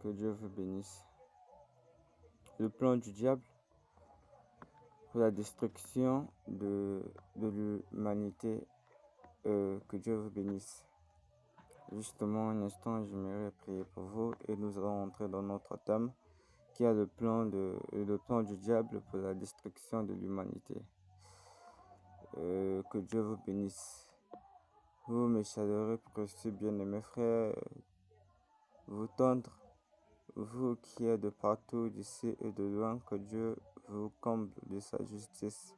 Que Dieu vous bénisse. Le plan du diable pour la destruction de l'humanité. Que Dieu vous bénisse. Justement, un instant, j'aimerais prier pour vous et nous allons entrer dans notre thème qui est le plan du diable pour la destruction de l'humanité. Que Dieu vous bénisse. Vous, mes chaleureux, précieux, bien-aimés frères, vous tendre, vous qui êtes de partout, d'ici et de loin, que Dieu vous comble de sa justice.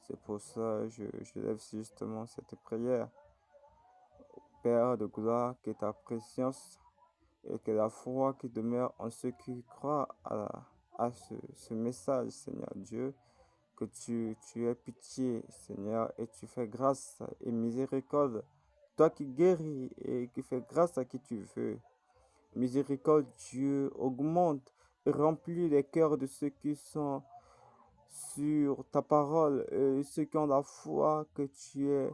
C'est pour ça que je lève justement cette prière. Père de gloire, que ta présence et que la foi qui demeure en ceux qui croient à ce message, Seigneur Dieu, que tu aies pitié, Seigneur, et tu fais grâce et miséricorde. Toi qui guéris et qui fais grâce à qui tu veux. Miséricorde, Dieu, augmente et remplit les cœurs de ceux qui sont sur ta parole et ceux qui ont la foi que tu es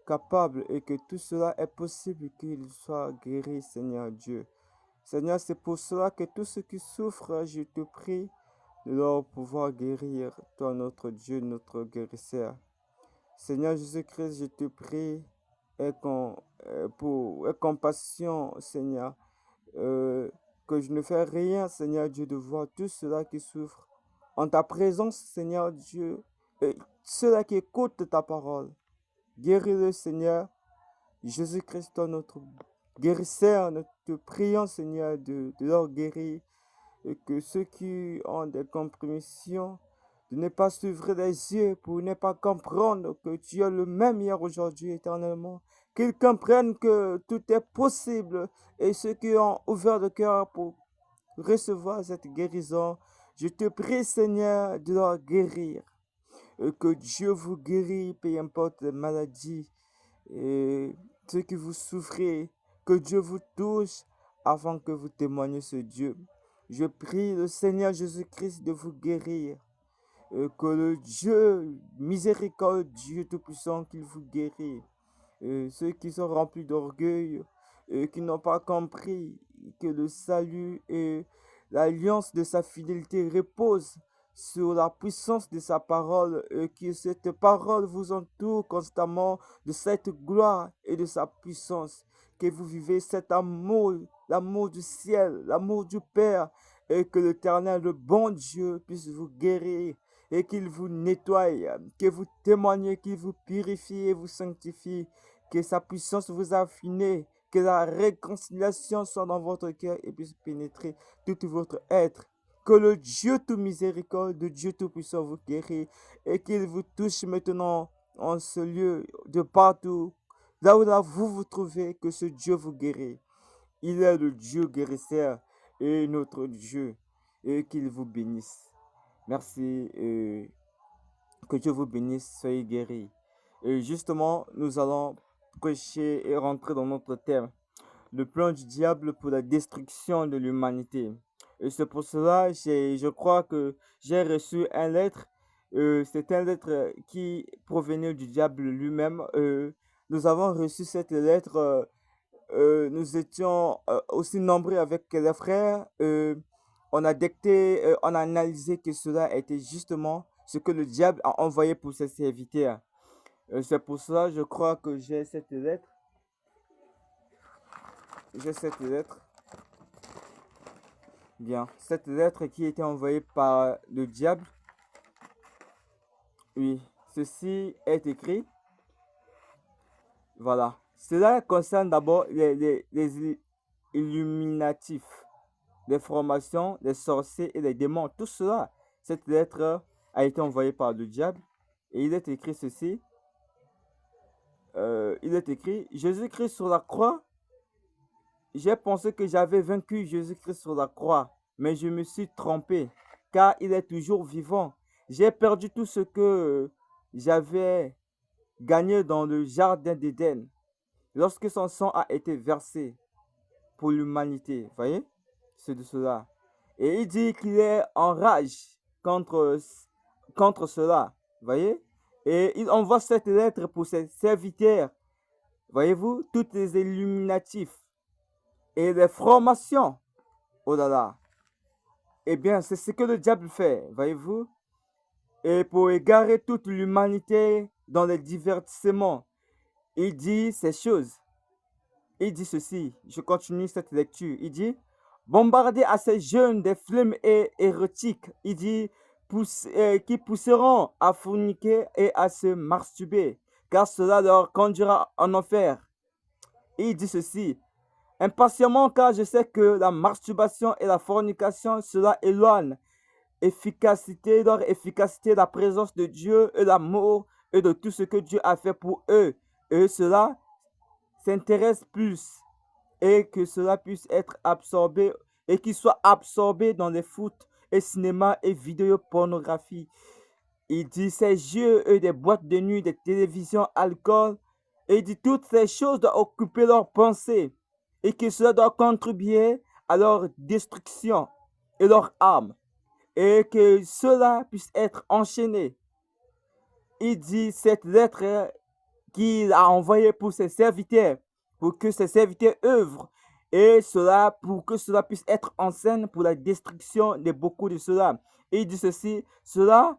capable et que tout cela est possible qu'ils soient guéris, Seigneur Dieu. Seigneur, c'est pour cela que tous ceux qui souffrent, je te prie de leur pouvoir guérir, toi notre Dieu, notre guérisseur. Seigneur Jésus-Christ, je te prie pour compassion, Seigneur, que je ne fais rien, Seigneur Dieu, de voir tous ceux-là qui souffrent en ta présence, Seigneur Dieu, et ceux-là qui écoutent ta parole. Guéris-le, Seigneur. Jésus-Christ, toi, notre guérisseur, nous te prions, Seigneur, de leur guérir. Et que ceux qui ont des compromissions, de ne pas suivre les yeux pour ne pas comprendre que tu es le même hier, aujourd'hui, éternellement. Qu'ils comprennent que tout est possible. Et ceux qui ont ouvert le cœur pour recevoir cette guérison, je te prie, Seigneur, de leur guérir. Et que Dieu vous guérit, peu importe les maladies. Et ceux qui vous souffrez, que Dieu vous touche avant que vous témoigniez ce Dieu. Je prie le Seigneur Jésus-Christ de vous guérir. Que le Dieu miséricorde, Dieu Tout-Puissant, qu'il vous guérit. Ceux qui sont remplis d'orgueil, qui n'ont pas compris que le salut et l'alliance de sa fidélité reposent sur la puissance de sa parole, et que cette parole vous entoure constamment de cette gloire et de sa puissance, que vous vivez cet amour, l'amour du ciel, l'amour du Père, et que l'Éternel, le bon Dieu, puisse vous guérir et qu'il vous nettoie, que vous témoignez, qu'il vous purifie et vous sanctifie, que sa puissance vous affine, que la réconciliation soit dans votre cœur et puisse pénétrer tout votre être. Que le Dieu tout miséricorde, le Dieu tout puissant vous guérit et qu'il vous touche maintenant en ce lieu, de partout, là où vous vous trouvez, que ce Dieu vous guérit. Il est le Dieu guérisseur et notre Dieu, et qu'il vous bénisse. Merci, que Dieu vous bénisse, soyez guéris. Et justement, nous allons prêcher et rentrer dans notre thème. Le plan du diable pour la destruction de l'humanité. Et c'est pour cela, je crois que j'ai reçu une lettre. C'est une lettre qui provenait du diable lui-même. Nous avons reçu cette lettre. Nous étions aussi nombreux avec les frères. On a dicté, on a analysé que cela était justement ce que le diable a envoyé pour ses serviteurs. C'est pour cela, je crois que j'ai cette lettre. J'ai cette lettre. Bien, cette lettre qui a été envoyée par le diable. Oui, ceci est écrit. Voilà. Cela concerne d'abord les illuminatifs, les formations, les sorciers et les démons. Tout cela, cette lettre a été envoyée par le diable. Et il est écrit ceci. Il est écrit, Jésus-Christ sur la croix. J'ai pensé que j'avais vaincu Jésus-Christ sur la croix, mais je me suis trompé, car il est toujours vivant. J'ai perdu tout ce que j'avais gagné dans le jardin d'Éden, lorsque son sang a été versé pour l'humanité. Voyez, c'est de cela. Et il dit qu'il est en rage contre cela. Voyez, et il envoie cette lettre pour ses serviteurs. Voyez-vous, tous les illuminatifs et les formations Oh là là. Eh bien, c'est ce que le diable fait, voyez-vous. Et pour égarer toute l'humanité dans les divertissements, il dit ces choses. Il dit ceci, je continue cette lecture. Il dit, bombarder à ces jeunes des flemmes érotiques. Il dit, qui pousseront à forniquer et à se masturber, car cela leur conduira en enfer. Il dit ceci, impatiemment, car je sais que la masturbation et la fornication, cela éloigne leur efficacité, la présence de Dieu et l'amour et de tout ce que Dieu a fait pour eux. Et cela s'intéresse plus et que cela puisse être absorbé et qu'il soit absorbé dans les foot et cinéma et vidéo pornographie. Il dit ces jeux et des boîtes de nuit, des télévisions, alcool. Et il dit toutes ces choses doivent occuper leur pensée et que cela doit contribuer à leur destruction et leur âme et que cela puisse être enchaîné. Il dit cette lettre qu'il a envoyée pour ses serviteurs, pour que ses serviteurs œuvrent, et cela pour que cela puisse être en scène pour la destruction de beaucoup de cela. Et il dit ceci, cela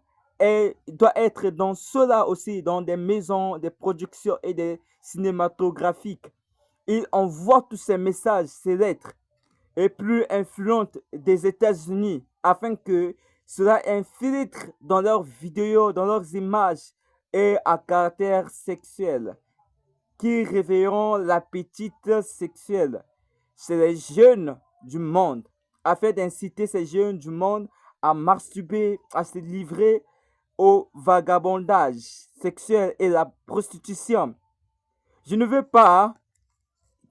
doit être dans cela aussi, dans des maisons, des productions et des cinématographiques. Il envoie tous ces messages, ces lettres, et plus influentes des États-Unis, afin que cela infiltre dans leurs vidéos, dans leurs images et à caractère sexuel, qui réveilleront l'appétit sexuel chez les jeunes du monde, afin d'inciter ces jeunes du monde à masturber, à se livrer au vagabondage sexuel et la prostitution. Je ne veux pas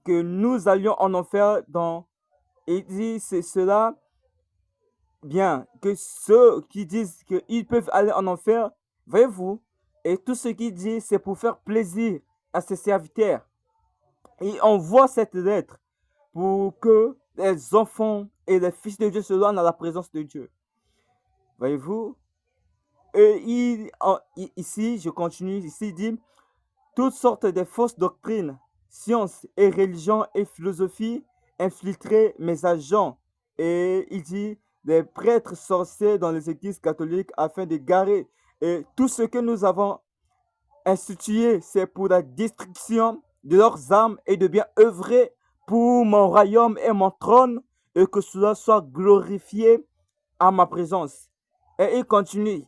que nous allions en enfer dans... Et dit c'est cela, bien, que ceux qui disent qu'ils peuvent aller en enfer, voyez-vous, et tout ce qu'il dit, c'est pour faire plaisir à ses serviteurs. Et on voit cette lettre pour que les enfants et les fils de Dieu se rendent à la présence de Dieu. Voyez-vous? Et ici, je continue, ici il dit, toutes sortes de fausses doctrines, sciences et religions et philosophies infiltraient mes agents. Et il dit, des prêtres sorciers dans les églises catholiques afin de garer. Et tout ce que nous avons institué, c'est pour la destruction de leurs âmes et de bien œuvrer pour mon royaume et mon trône et que cela soit glorifié à ma présence. Et il continue.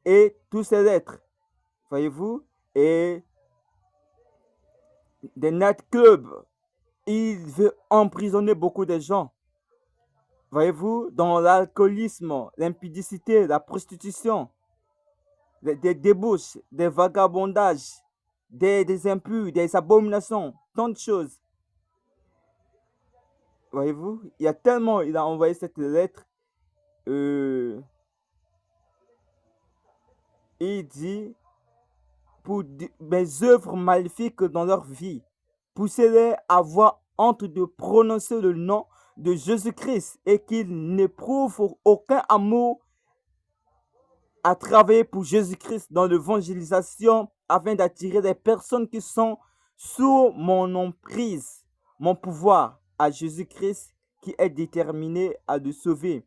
Et tous ces lettres, voyez-vous, et des nightclubs, il veut emprisonner beaucoup de gens. Voyez-vous, dans l'alcoolisme, l'impudicité, la prostitution, des débauches, des vagabondages, des impurs, des abominations, tant de choses. Voyez-vous, il y a tellement, il a envoyé cette lettre. Il dit, pour mes œuvres maléfiques dans leur vie, poussez-les à avoir honte de prononcer le nom de Jésus-Christ et qu'ils n'éprouvent aucun amour à travailler pour Jésus-Christ dans l'évangélisation afin d'attirer les personnes qui sont sous mon emprise, mon pouvoir à Jésus-Christ qui est déterminé à le sauver.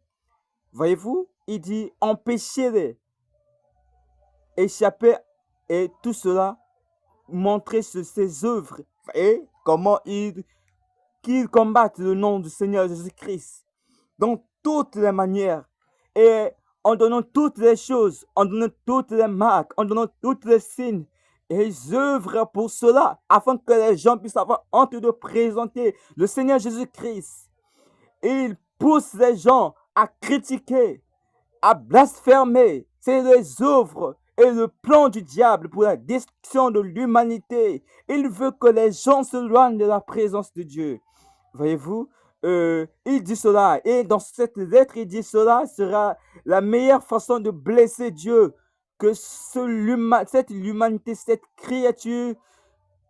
Voyez-vous, il dit empêchez-les, échapper et tout cela, montrer ses œuvres et comment qu'ils combattent le nom du Seigneur Jésus-Christ dans toutes les manières et en donnant toutes les choses, en donnant toutes les marques, en donnant toutes les signes. Et ils œuvrent pour cela, afin que les gens puissent avoir honte de présenter le Seigneur Jésus-Christ. Et ils poussent les gens à critiquer, à blasphémer. C'est les œuvres et le plan du diable pour la destruction de l'humanité. Il veut que les gens se loignent de la présence de Dieu. Voyez-vous, il dit cela. Et dans cette lettre, il dit cela sera la meilleure façon de blesser Dieu. Que cette humanité, cette créature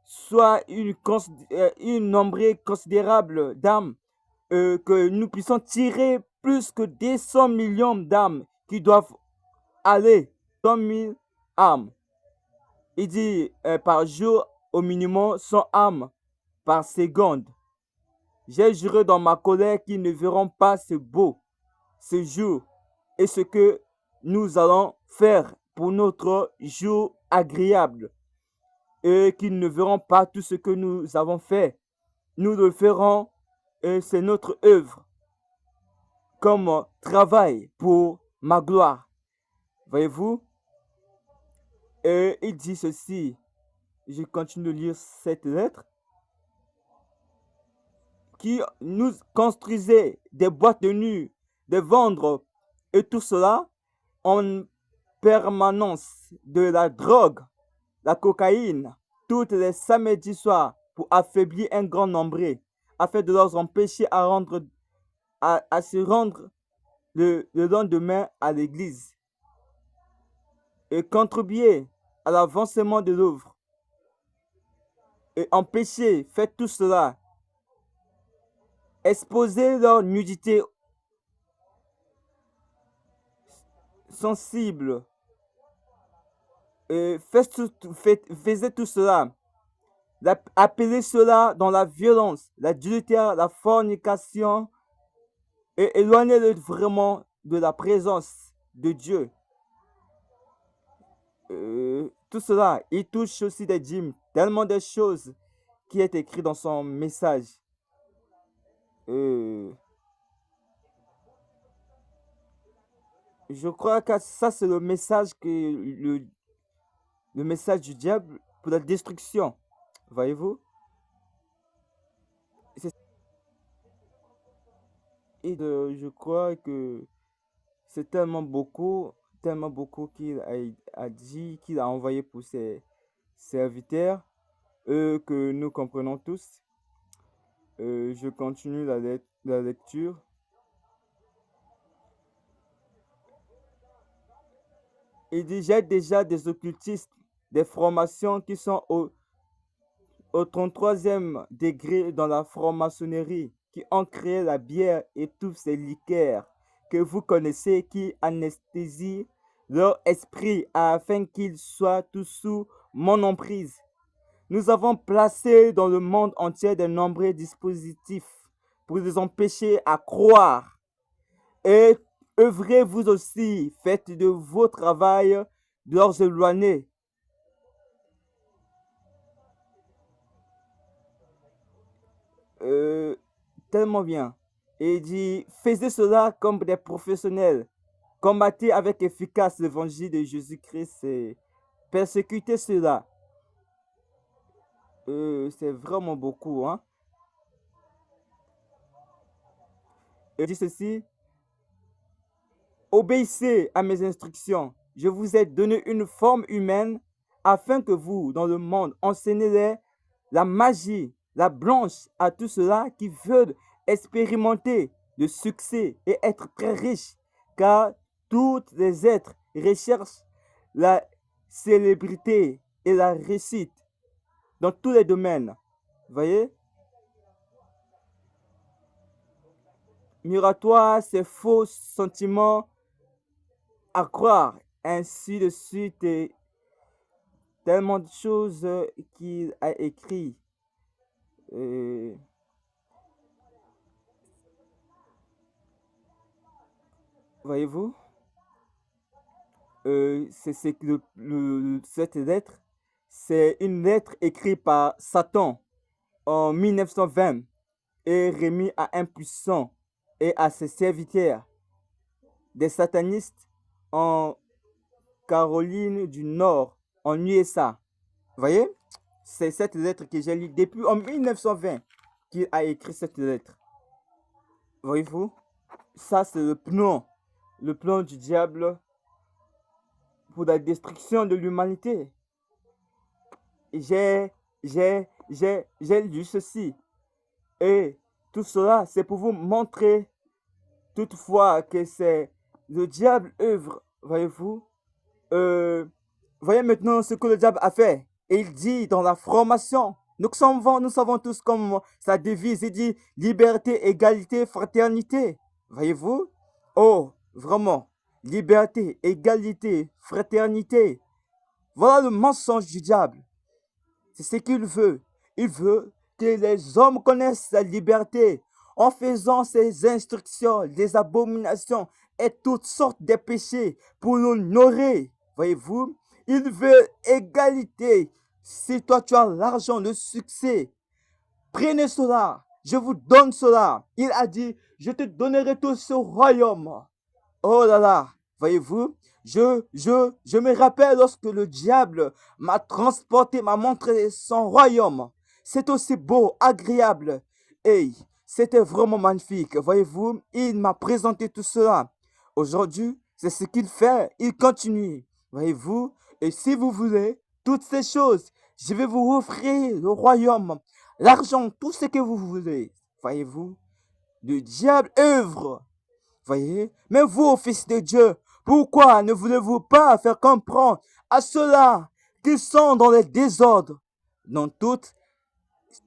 soit une nombrée considérable d'âmes. Que nous puissions tirer plus que 200 millions d'âmes qui doivent aller, 100 000 âmes. Il dit par jour, au minimum 100 âmes par seconde. J'ai juré dans ma colère qu'ils ne verront pas ce beau, ce jour, et ce que nous allons faire pour notre jour agréable, et qu'ils ne verront pas tout ce que nous avons fait. Nous le ferons, et c'est notre œuvre comme travail pour ma gloire. Voyez-vous? Et il dit ceci, je continue de lire cette lettre, qui nous construisait des boîtes de nuit, des vendre et tout cela en permanence, de la drogue, la cocaïne, toutes les samedis soirs pour affaiblir un grand nombre, afin de leur empêcher à se rendre le lendemain à l'église et contribuer à l'avancement de l'œuvre et empêcher, faites tout cela, exposer leur nudité sensible, et faisait tout cela, appeler cela dans la violence, l'adultère, la fornication, et éloigner vraiment de la présence de Dieu. Tout cela, il touche aussi des dîmes, tellement de choses qui est écrit dans son message. Je crois que ça, c'est le message le message du diable pour la destruction. Voyez-vous? Et je crois que c'est tellement beaucoup qu'il a dit, qu'il a envoyé pour ses serviteurs, que nous comprenons tous. Je continue la lecture. Il dit, j'ai déjà des occultistes, des formations qui sont au 33e degré dans la franc-maçonnerie, qui ont créé la bière et tous ces liqueurs que vous connaissez, qui anesthésient leur esprit afin qu'ils soient tous sous mon emprise. Nous avons placé dans le monde entier de nombreux dispositifs pour les empêcher à croire. Et œuvrez vous aussi, faites de vos travail de leurs éloignés. Tellement bien. Et il dit, faisez cela comme des professionnels. Combattez avec efficace l'évangile de Jésus-Christ et persécutez cela. C'est vraiment beaucoup, hein. Il dit ceci, obéissez à mes instructions. Je vous ai donné une forme humaine afin que vous, dans le monde, enseignez la magie, la blanche à tous ceux-là qui veulent expérimenter le succès et être très riches, car tous les êtres recherchent la célébrité et la réussite dans tous les domaines. Voyez? Muratoire, ces faux sentiments à croire, ainsi de suite, et tellement de choses qu'il a écrit. Voyez-vous, c'est que cette lettre, c'est une lettre écrite par Satan en 1920 et remis à un puissant et à ses serviteurs, des satanistes en Caroline du Nord, en USA. Voyez, c'est cette lettre que j'ai lue depuis en 1920 qu'il a écrit cette lettre. Voyez-vous, ça c'est le plan du diable pour la destruction de l'humanité. J'ai lu ceci. Et tout cela, c'est pour vous montrer toutefois que c'est le diable œuvre, voyez-vous. Voyez maintenant ce que le diable a fait. Et il dit dans la formation, nous savons tous comme sa devise, il dit liberté, égalité, fraternité. Voyez-vous? Oh, vraiment, liberté, égalité, fraternité. Voilà le mensonge du diable. C'est ce qu'il veut. Il veut que les hommes connaissent la liberté en faisant ces instructions, des abominations et toutes sortes de péchés pour l'honorer. Voyez-vous, il veut égalité. Si toi tu as l'argent, le succès, prenez cela, je vous donne cela. Il a dit, je te donnerai tout ce royaume. Oh là là, voyez-vous, je me rappelle lorsque le diable m'a transporté, m'a montré son royaume. C'est aussi beau, agréable. Et c'était vraiment magnifique. Voyez-vous, il m'a présenté tout cela. Aujourd'hui, c'est ce qu'il fait. Il continue. Voyez-vous, et si vous voulez toutes ces choses, je vais vous offrir le royaume, l'argent, tout ce que vous voulez. Voyez-vous, le diable œuvre. Voyez, mais vous, fils de Dieu, pourquoi ne voulez-vous pas faire comprendre à ceux-là qui sont dans le désordre, dans toutes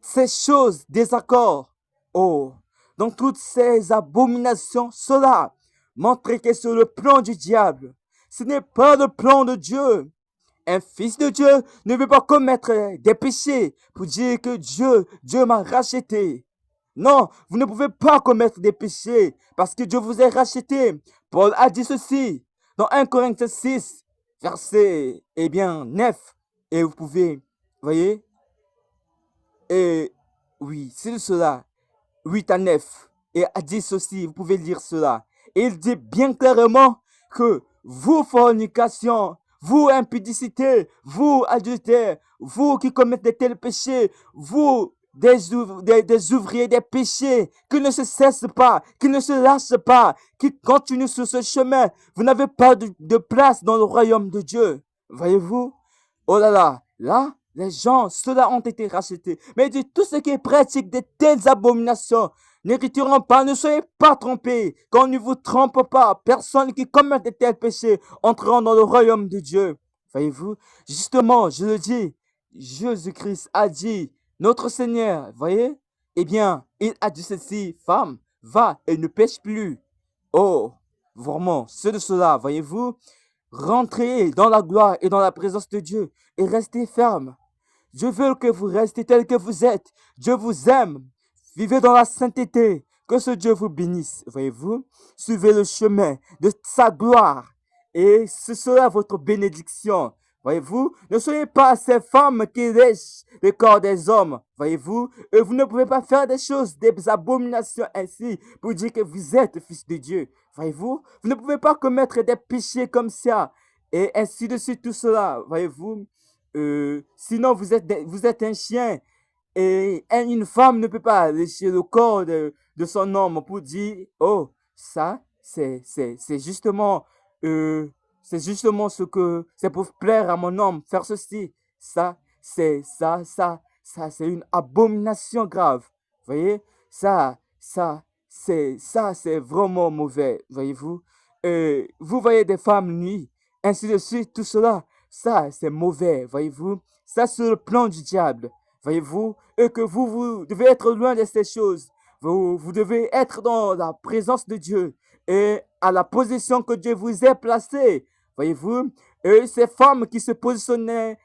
ces choses, désaccords, oh, dans toutes ces abominations, cela montre que c'est le plan du diable. Ce n'est pas le plan de Dieu. Un fils de Dieu ne veut pas commettre des péchés pour dire que Dieu m'a racheté. Non, vous ne pouvez pas commettre des péchés parce que Dieu vous a racheté. Paul a dit ceci dans 1 Corinthiens 6, verset 9. Et vous pouvez, voyez, et oui, c'est cela, 8 à 9. Et a dit ceci, vous pouvez lire cela. Et il dit bien clairement que vous, fornication, vous, impudicité, vous, adultère, vous qui commettez de tels péchés, vous, des ouvriers des péchés, qui ne se cessent pas, qui ne se lâchent pas, qui continuent sur ce chemin, vous n'avez pas de place dans le royaume de Dieu. Voyez-vous? Oh là là, là, les gens, ceux-là ont été rachetés. Mais il dit, tous ceux qui pratiquent de telles abominations n'hériteront pas, ne soyez pas trompés. Qu'on ne vous trompe pas, personne qui commet de tels péchés entreront dans le royaume de Dieu. Voyez-vous, justement, je le dis, Jésus-Christ a dit, notre Seigneur, voyez, eh bien, il a dit ceci, femme, va et ne pêche plus. Oh, vraiment, c'est de cela, voyez-vous, rentrez dans la gloire et dans la présence de Dieu et restez ferme. Je veux que vous restiez tel que vous êtes. Dieu vous aime. Vivez dans la sainteté. Que ce Dieu vous bénisse. Voyez-vous, suivez le chemin de sa gloire et ce sera votre bénédiction. Voyez-vous, ne soyez pas ces femmes qui lèchent le corps des hommes. Voyez-vous, et vous ne pouvez pas faire des choses, des abominations ainsi pour dire que vous êtes fils de Dieu. Voyez-vous, vous ne pouvez pas commettre des péchés comme ça et ainsi de suite tout cela. Voyez-vous, sinon vous êtes un chien et une femme ne peut pas lécher le corps de son homme pour dire, oh, ça, c'est justement, euh, c'est justement ce que, c'est pour plaire à mon homme, faire ceci. Ça, c'est une abomination grave. Voyez, c'est vraiment mauvais, voyez-vous. Vous voyez des femmes nues, ainsi de suite, tout cela, ça, c'est mauvais, voyez-vous. Ça, c'est le plan du diable, voyez-vous. Et que vous devez être loin de ces choses. Vous devez être dans la présence de Dieu et à la position que Dieu vous ait placée, voyez-vous. Et ces femmes qui se positionnaient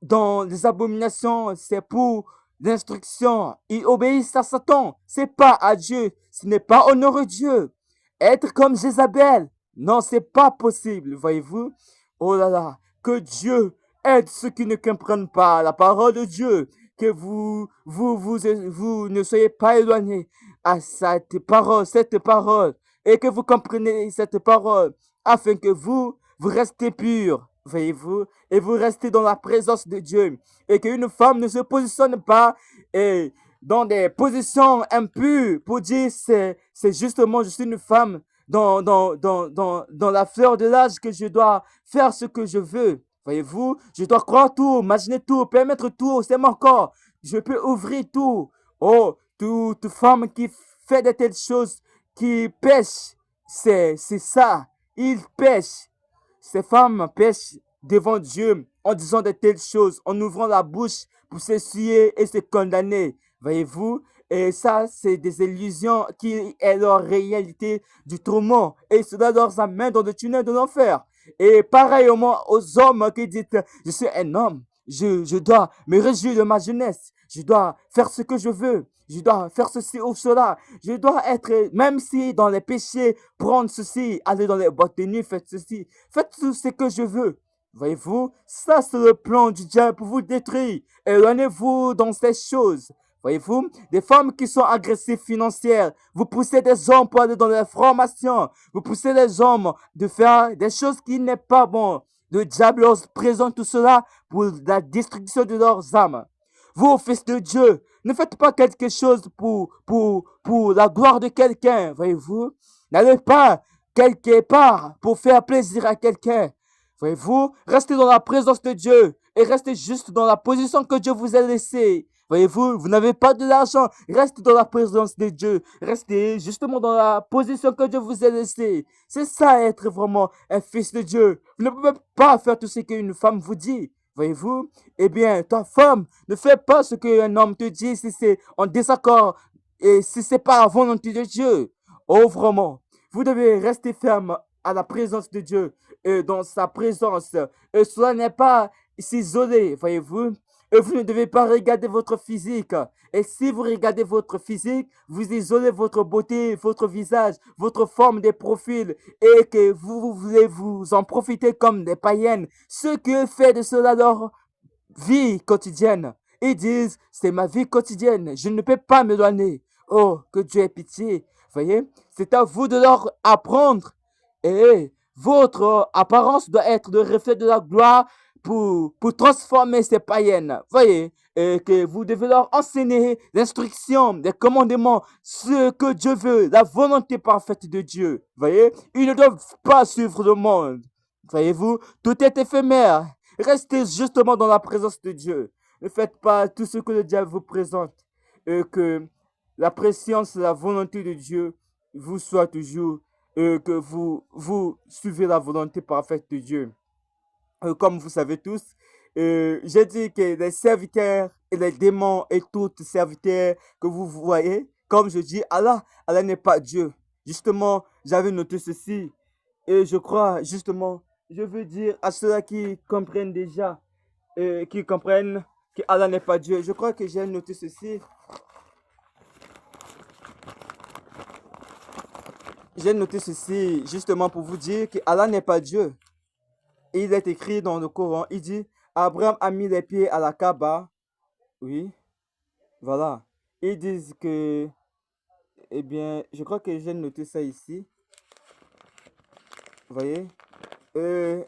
dans les abominations, c'est pour l'instruction. Ils obéissent à Satan. C'est pas à Dieu. Ce n'est pas honorer Dieu. Être comme Jézabel. Non, c'est pas possible, voyez-vous. Oh là là, que Dieu aide ceux qui ne comprennent pas la parole de Dieu. Que vous ne soyez pas éloignés à cette parole, et que vous compreniez cette parole, afin que vous restez purs, voyez-vous, et vous restez dans la présence de Dieu, et qu'une femme ne se positionne pas et dans des positions impures pour dire c'est justement je suis une femme dans la fleur de l'âge que je dois faire ce que je veux. Voyez-vous, je dois croire tout, imaginer tout, permettre tout, c'est mon corps. Je peux ouvrir tout. Oh, toute femme qui fait de telles choses, qui pêche, c'est ça. Il pêche. Ces femmes pêchent devant Dieu en disant de telles choses, en ouvrant la bouche pour s'essuyer et se condamner. Voyez-vous? Et ça, c'est des illusions qui est leur réalité du tourment. Et cela leur amène dans le tunnel de l'enfer. Et pareillement aux hommes qui disent, je suis un homme. je dois me réjouir de ma jeunesse. Je dois faire ce que je veux. Je dois faire ceci ou cela. Je dois être, même si dans les péchés, prendre ceci, aller dans les boîtes de nuit, faites ceci. Faites tout ce que je veux. Voyez-vous, ça c'est le plan du diable pour vous détruire. Éloignez-vous dans ces choses. Voyez-vous, des femmes qui sont agressives financières, vous poussez des hommes pour aller dans les formations, vous poussez les hommes de faire des choses qui n'est pas bon. Le diable leur présente tout cela pour la destruction de leurs âmes. Vous, fils de Dieu, ne faites pas quelque chose pour la gloire de quelqu'un, voyez-vous. N'allez pas quelque part pour faire plaisir à quelqu'un. Voyez-vous, restez dans la présence de Dieu et restez juste dans la position que Dieu vous a laissée. Voyez-vous, vous n'avez pas de l'argent, restez dans la présence de Dieu. Restez justement dans la position que Dieu vous a laissée. C'est ça être vraiment un fils de Dieu. Vous ne pouvez pas faire tout ce qu'une femme vous dit. Voyez-vous, eh bien, ta femme ne fait pas ce qu'un homme te dit si c'est en désaccord et si c'est pas la volonté de Dieu. Oh, vraiment, vous devez rester ferme à la présence de Dieu et dans sa présence. Et cela n'est pas s'isoler, voyez-vous. Et vous ne devez pas regarder votre physique. Et si vous regardez votre physique, vous isolez votre beauté, votre visage, votre forme de profil et que vous voulez vous en profiter comme des païennes. Ceux qui fait de cela leur vie quotidienne. Ils disent, c'est ma vie quotidienne, je ne peux pas m'éloigner. Oh, que Dieu ait pitié. Voyez, c'est à vous de leur apprendre. Et votre apparence doit être le reflet de la gloire pour transformer ces païennes. Voyez, et que vous devez leur enseigner l'instruction, les commandements, ce que Dieu veut, la volonté parfaite de Dieu. Voyez, ils ne doivent pas suivre le monde. Voyez-vous, tout est éphémère. Restez justement dans la présence de Dieu. Ne faites pas tout ce que le diable vous présente. Et que la préscience, la volonté de Dieu vous soit toujours, que vous suivez la volonté parfaite de Dieu. Comme vous savez tous, j'ai dit que les serviteurs et les démons et tous les serviteurs que vous voyez, comme je dis, Allah n'est pas Dieu. Justement, j'avais noté ceci et je crois, justement, je veux dire à ceux-là qui comprennent déjà, qui comprennent que Allah n'est pas Dieu. Je crois que j'ai noté ceci. J'ai noté ceci justement pour vous dire que Allah n'est pas Dieu. Il est écrit dans le Coran, il dit, Abraham a mis les pieds à la Kaaba. Oui, voilà. Ils disent que, eh bien, je crois que j'ai noté ça ici. Vous voyez? Euh,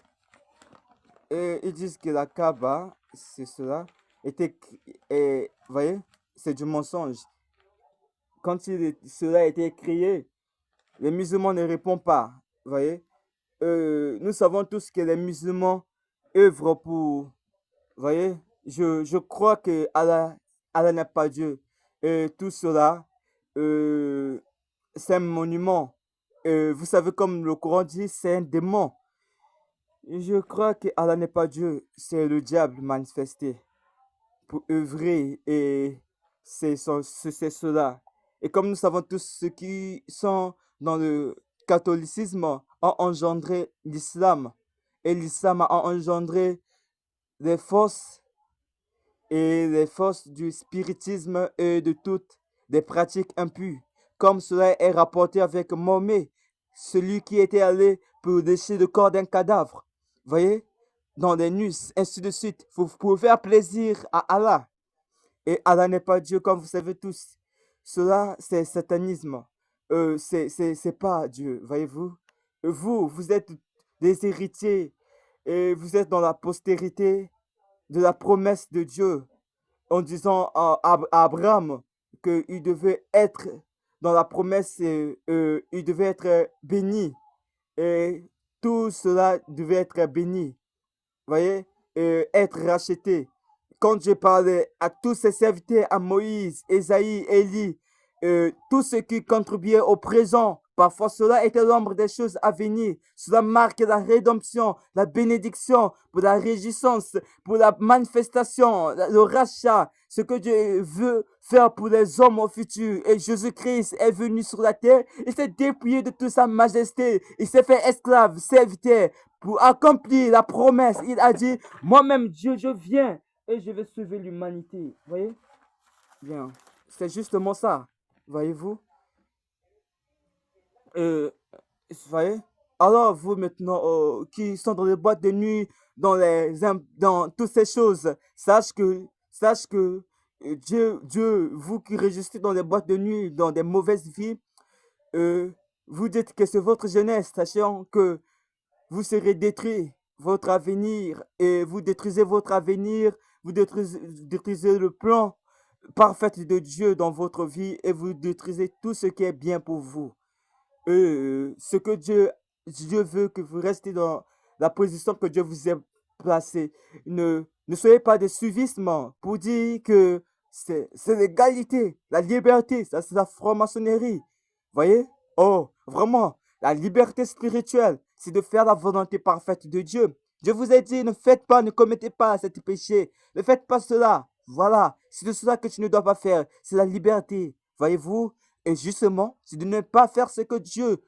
ils disent que la Kaaba, c'est cela, vous voyez, c'est du mensonge. Quand cela a été créé, les musulmans ne répondent pas. Vous voyez? Nous savons tous que les musulmans œuvrent pour. Vous voyez, je crois que Allah n'est pas Dieu. Et tout cela, c'est un monument. Vous savez, comme le Coran dit, c'est un démon. Et je crois que Allah n'est pas Dieu, c'est le diable manifesté pour œuvrer et c'est cela. Et comme nous savons tous, ceux qui sont dans le catholicisme ont engendré l'islam et l'islam a engendré les forces du spiritisme et de toutes des pratiques impures, comme cela est rapporté avec Mahomet, celui qui était allé pour déchirer le corps d'un cadavre. Voyez, dans les nuits, ainsi de suite. Vous pouvez faire plaisir à Allah. Et Allah n'est pas Dieu, comme vous savez tous. Cela, c'est satanisme. C'est pas Dieu, voyez-vous. Vous êtes des héritiers et vous êtes dans la postérité de la promesse de Dieu en disant à Abraham qu'il devait être dans la promesse et il devait être béni. Et tout cela devait être béni. Voyez, être racheté. Quand je parlais à tous ces serviteurs, à Moïse, Esaïe, Élie, tous ceux qui contribuaient au présent, parfois cela était l'ombre des choses à venir. Cela marque la rédemption, la bénédiction, pour la réjouissance, pour la manifestation, le rachat, ce que Dieu veut faire pour les hommes au futur. Et Jésus-Christ est venu sur la terre, il s'est dépouillé de toute sa majesté, il s'est fait esclave, serviteur, pour accomplir la promesse. Il a dit, moi-même Dieu, je viens et je vais sauver l'humanité. Voyez? Bien, c'est justement ça. Voyez-vous? Euh, Vous voyez? Alors vous maintenant qui sont dans les boîtes de nuit, dans toutes ces choses, sache que Dieu, vous qui résistez dans les boîtes de nuit, dans des mauvaises vies, euh, vous dites que c'est votre jeunesse, sachant que vous serez détruit, votre avenir, et vous détruisez votre avenir, vous détruisez le plan parfait de Dieu dans votre vie et vous détruisez tout ce qui est bien pour vous. Ce que Dieu veut que vous restiez dans la position que Dieu vous ait placée. Ne soyez pas des suivissements pour dire que c'est l'égalité, la liberté, ça c'est la franc-maçonnerie. Voyez? Oh, vraiment, la liberté spirituelle, c'est de faire la volonté parfaite de Dieu. Je vous ai dit, ne faites pas, ne commettez pas cet péché. Ne faites pas cela. Voilà, c'est de cela que tu ne dois pas faire. C'est la liberté. Voyez-vous? Et justement, c'est de ne pas faire ce que Dieu,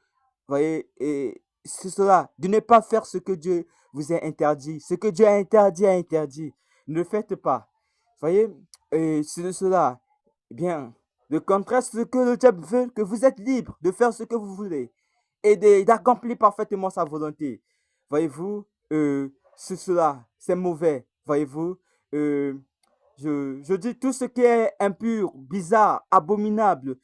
voyez, et c'est cela, de ne pas faire ce que Dieu vous a interdit. Ce que Dieu a interdit, a interdit. Ne le faites pas. Voyez, et c'est de cela. Eh bien, le contraire, c'est ce que le diable veut, que vous êtes libre de faire ce que vous voulez et d'accomplir parfaitement sa volonté. Voyez-vous, c'est cela, c'est mauvais. Voyez-vous, euh, je dis tout ce qui est impur, bizarre, abominable,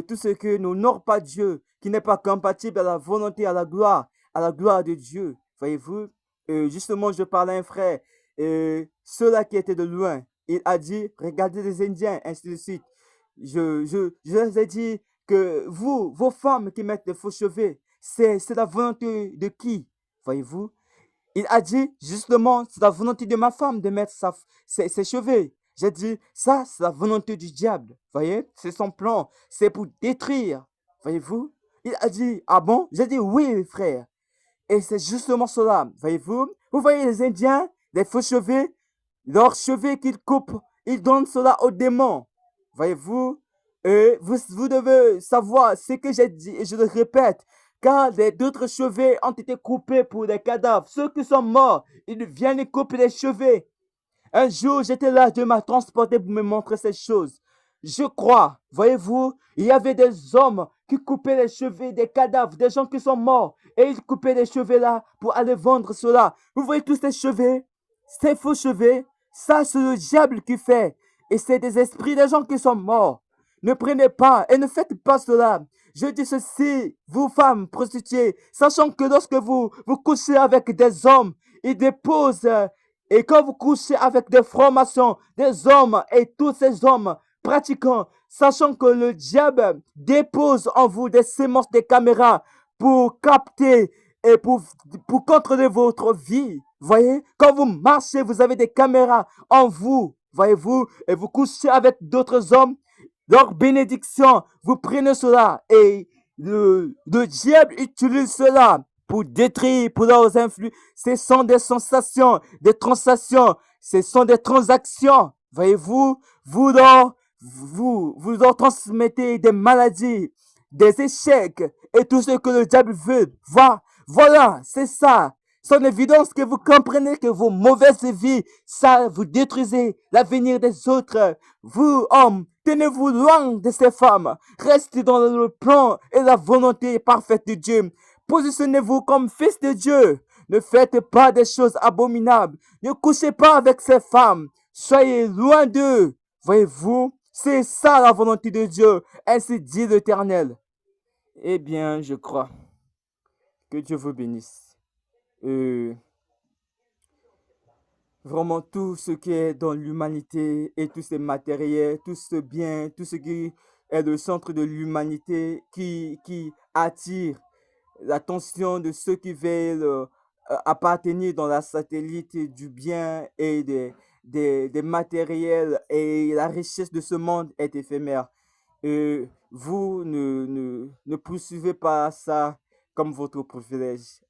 tout ce qui n'honore pas Dieu, qui n'est pas compatible à la volonté, à la gloire de Dieu. Voyez-vous, justement, je parlais à un frère, ceux-là qui étaient de loin, il a dit, regardez les Indiens, ainsi de suite. Je leur ai dit que vous, vos femmes qui mettent des faux cheveux, c'est la volonté de qui? Voyez-vous? Il a dit, justement, c'est la volonté de ma femme de mettre ses cheveux. J'ai dit, ça, c'est la volonté du diable. Voyez, c'est son plan. C'est pour détruire. Voyez-vous? Il a dit, ah bon? J'ai dit, oui, frère. Et c'est justement cela. Voyez-vous? Vous voyez les Indiens, les faux cheveux, leurs cheveux qu'ils coupent, ils donnent cela aux démons. Voyez-vous? Et vous devez savoir ce que j'ai dit, et je le répète, car d'autres cheveux ont été coupés pour des cadavres. Ceux qui sont morts, ils viennent couper les cheveux. Un jour, j'étais là, Dieu m'a transporté pour me montrer ces choses. Je crois, voyez-vous, il y avait des hommes qui coupaient les cheveux des cadavres, des gens qui sont morts, et ils coupaient les cheveux là pour aller vendre cela. Vous voyez tous ces cheveux, ces faux cheveux, ça c'est le diable qui fait, et c'est des esprits des gens qui sont morts. Ne prenez pas et ne faites pas cela. Je dis ceci, vous femmes prostituées, sachant que lorsque vous couchez avec des hommes, ils déposent et quand vous couchez avec des francs-maçons, des hommes et tous ces hommes pratiquants, sachant que le diable dépose en vous des sémences de caméras pour capter et pour contrôler votre vie. Voyez, quand vous marchez, vous avez des caméras en vous, voyez-vous, et vous couchez avec d'autres hommes, leur bénédiction, vous prenez cela et le diable utilise cela pour détruire, pour leurs influx. Ce sont des sensations, des transactions, ce sont des transactions. Voyez-vous, vous leur transmettez des maladies, des échecs et tout ce que le diable veut. Voilà, c'est ça. C'est une évidence que vous comprenez que vos mauvaises vies, ça vous détruisez l'avenir des autres. Vous, hommes, tenez-vous loin de ces femmes. Restez dans le plan et la volonté parfaite de Dieu. Positionnez-vous comme fils de Dieu. Ne faites pas des choses abominables. Ne couchez pas avec ces femmes. Soyez loin d'eux. Voyez-vous, c'est ça la volonté de Dieu. Ainsi dit l'Éternel. Eh bien, je crois que Dieu vous bénisse. Euh, Vraiment tout ce qui est dans l'humanité et tous ces matériels, tout ce bien, tout ce qui est le centre de l'humanité qui attire l'attention de ceux qui veulent appartenir dans la satellite du bien et des matériels et la richesse de ce monde est éphémère. Vous ne poursuivez pas ça comme votre privilège,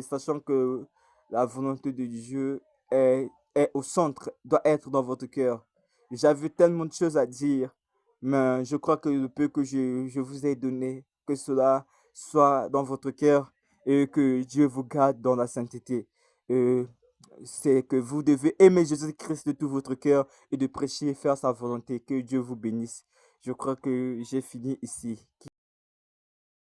sachant que la volonté de Dieu est au centre, doit être dans votre cœur. J'avais tellement de choses à dire, mais je crois que le peu que je vous ai donné, que cela soit dans votre cœur et que Dieu vous garde dans la sainteté. Euh, c'est que vous devez aimer Jésus-Christ de tout votre cœur et de prêcher et faire sa volonté. Que Dieu vous bénisse. Je crois que j'ai fini ici.